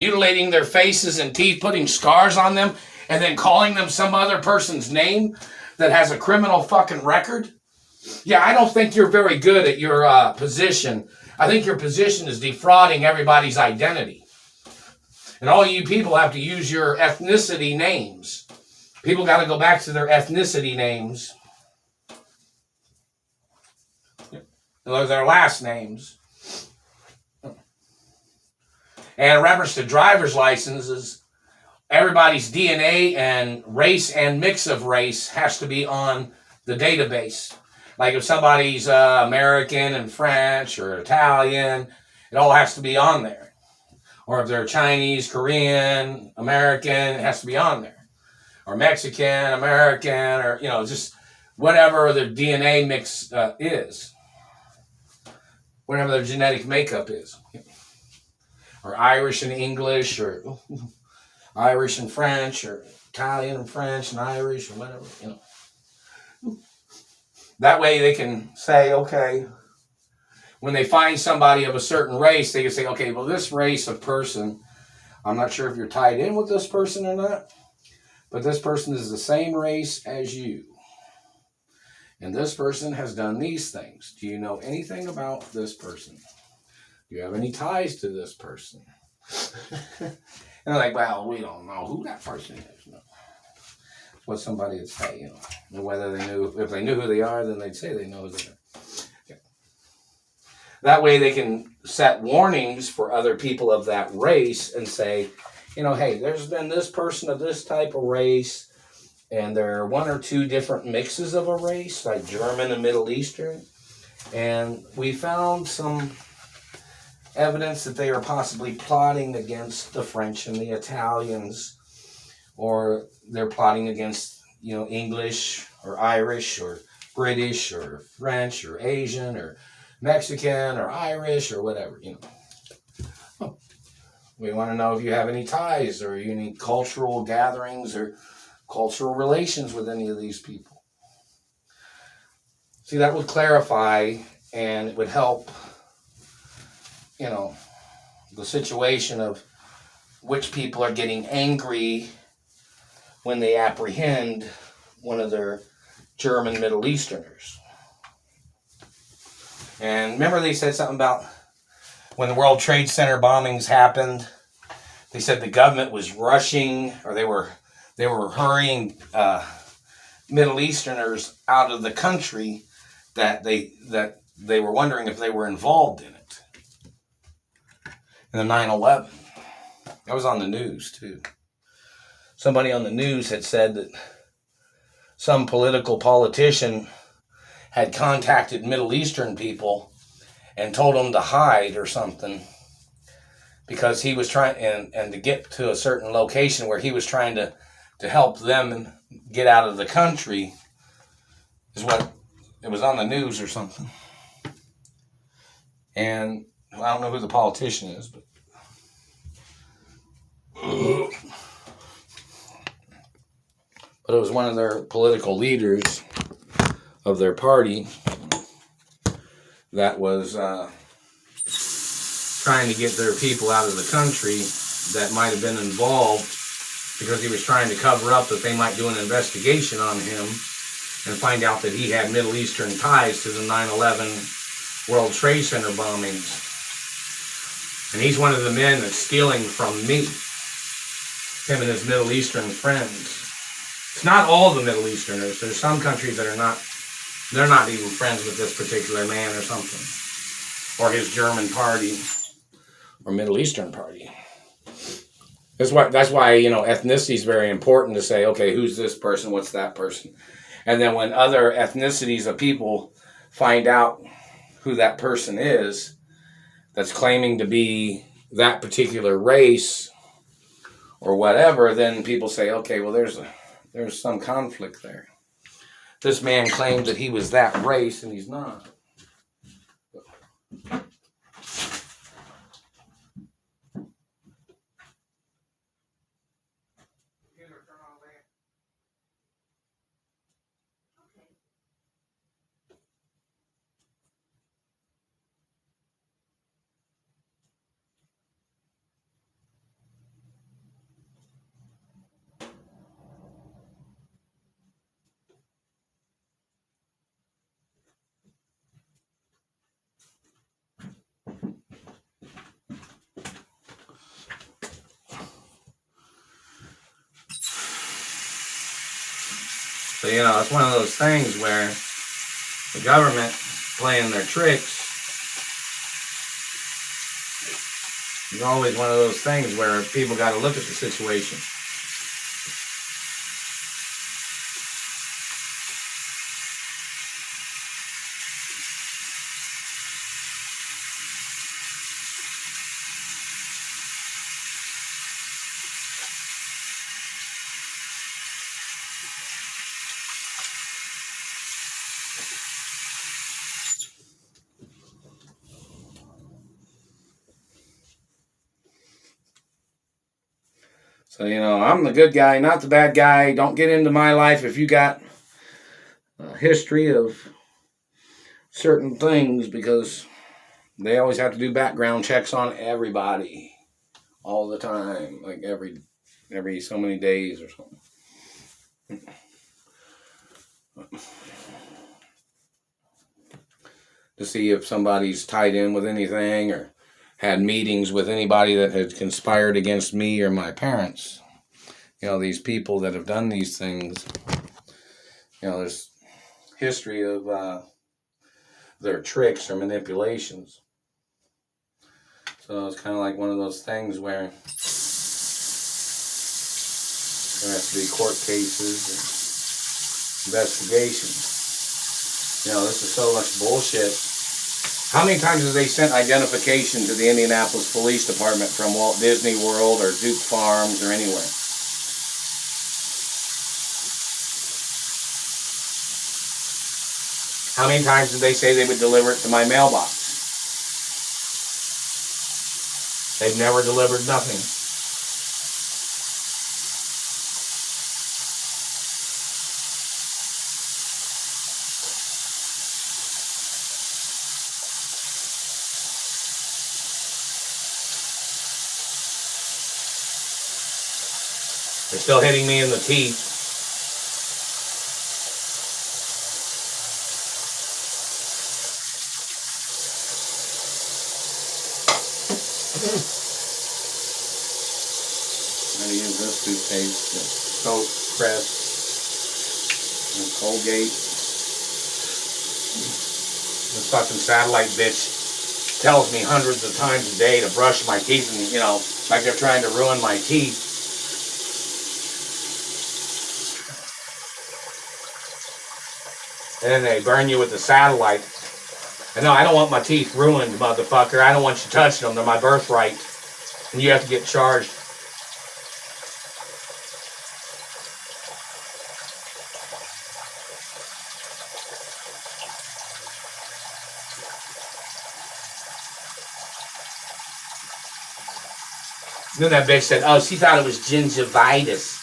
mutilating their faces and teeth, putting scars on them, and then calling them some other person's name that has a criminal fucking record? Yeah, I don't think you're very good at your position. I think your position is defrauding everybody's identity. And all you people have to use your ethnicity names. People got to go back to their ethnicity names. Their last names. And in reference to driver's licenses, everybody's DNA and race and mix of race has to be on the database. Like if somebody's American and French or Italian, it all has to be on there. Or if they're Chinese, Korean, American, it has to be on there. Or Mexican, American, or, just whatever their DNA mix is. Whatever their genetic makeup is. Or Irish and English, or Irish and French, or Italian and French and Irish, or whatever, That way they can say, okay, when they find somebody of a certain race, they can say, okay, well, this race of person, I'm not sure if you're tied in with this person or not, but this person is the same race as you. And this person has done these things. Do you know anything about this person? Do you have any ties to this person? And they're like, well, we don't know who that person is. No. That's what somebody would say, And whether if they knew who they are, then they'd say they know who they are. That way they can set warnings for other people of that race and say, hey, there's been this person of this type of race, and there are one or two different mixes of a race, like German and Middle Eastern, and we found some evidence that they are possibly plotting against the French and the Italians, or they're plotting against, English or Irish or British or French or Asian or Mexican or Irish or whatever, We want to know if you have any ties or any cultural gatherings or cultural relations with any of these people. See, that would clarify, and it would help, the situation of which people are getting angry when they apprehend one of their German Middle Easterners. And remember they said something about when the World Trade Center bombings happened, they said the government was rushing, or they were hurrying Middle Easterners out of the country, that they were wondering if they were involved in it. In the 9/11. That was on the news too. Somebody on the news had said that some politician had contacted Middle Eastern people and told them to hide or something, because he was trying, and to get to a certain location where he was trying to help them get out of the country, is what it was on the news or something. And I don't know who the politician is, but it was one of their political leaders of their party that was trying to get their people out of the country that might have been involved, because he was trying to cover up that they might do an investigation on him and find out that he had Middle Eastern ties to the 9/11 World Trade Center bombings. And he's one of the men that's stealing from me, him and his Middle Eastern friends. It's not all the Middle Easterners. There's some countries that they're not even friends with this particular man or something, or his German party or Middle Eastern party. That's why ethnicity is very important, to say, okay, who's this person? What's that person? And then when other ethnicities of people find out who that person is that's claiming to be that particular race or whatever, then people say, okay, well, there's some conflict there. This man claimed that he was that race, and he's not. So, you know, it's one of those things where the government playing their tricks. It's always one of those things where people got to look at the situation. So, you know, I'm the good guy, not the bad guy. Don't get into my life if you got a history of certain things, because they always have to do background checks on everybody all the time, like every so many days or something. To see if somebody's tied in with anything or had meetings with anybody that had conspired against me or my parents. You know, these people that have done these things, you know, there's history of their tricks or manipulations. So it's kind of like one of those things where there has to be court cases and investigations. You know, this is so much bullshit. How many times have they sent identification to the Indianapolis Police Department from Walt Disney World or Duke Farms or anywhere? How many times did they say they would deliver it to my mailbox? They've never delivered nothing. They're still hitting me in the teeth. I'm going to use this toothpaste, the Soap Crest, and Colgate. This fucking satellite bitch tells me hundreds of times a day to brush my teeth, and, you know, like they're trying to ruin my teeth. And then they burn you with the satellite. And no, I don't want my teeth ruined, motherfucker. I don't want you touching them. They're my birthright. And you have to get charged. Then that bitch said, oh, she thought it was gingivitis.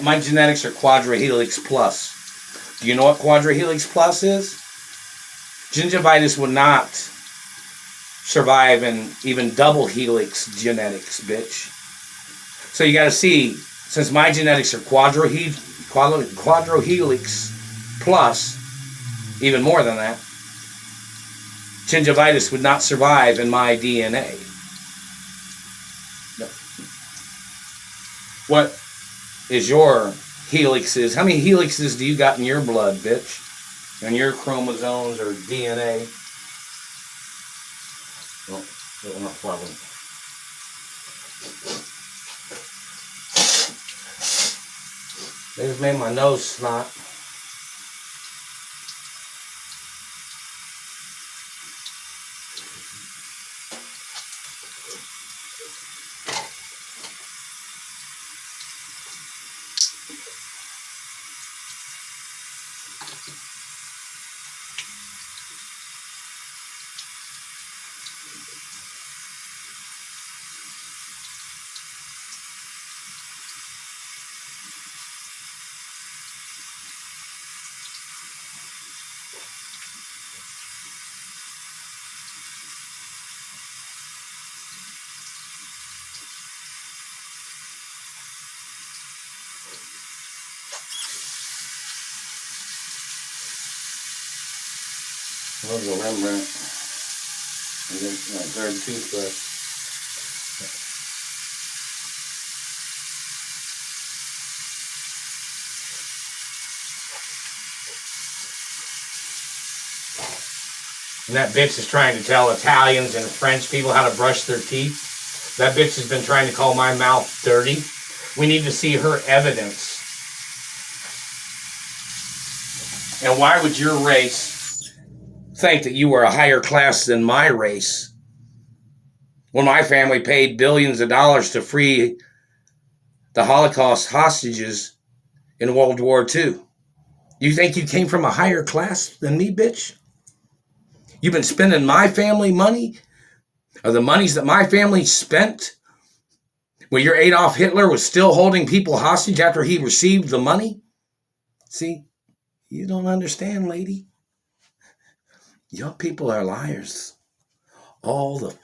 My genetics are Quadrihelix Plus. Do you know what Quadrihelix Plus is? Gingivitis would not survive in even double helix genetics, bitch. So you gotta see, since my genetics are Quadrihelix Plus, even more than that, gingivitis would not survive in my DNA. What is your helixes? How many helixes do you got in your blood, bitch? On your chromosomes or DNA? Well, not problem. They just made my nose snot. There's a Rembrandt. And then my third toothbrush. And that bitch is trying to tell Italians and French people how to brush their teeth. That bitch has been trying to call my mouth dirty. We need to see her evidence. And why would your race think that you were a higher class than my race when my family paid billions of dollars to free the Holocaust hostages in World War II? You think you came from a higher class than me, bitch? You've been spending my family money, or the monies that my family spent, when your Adolf Hitler was still holding people hostage after he received the money? See, you don't understand, lady. Your people are liars all the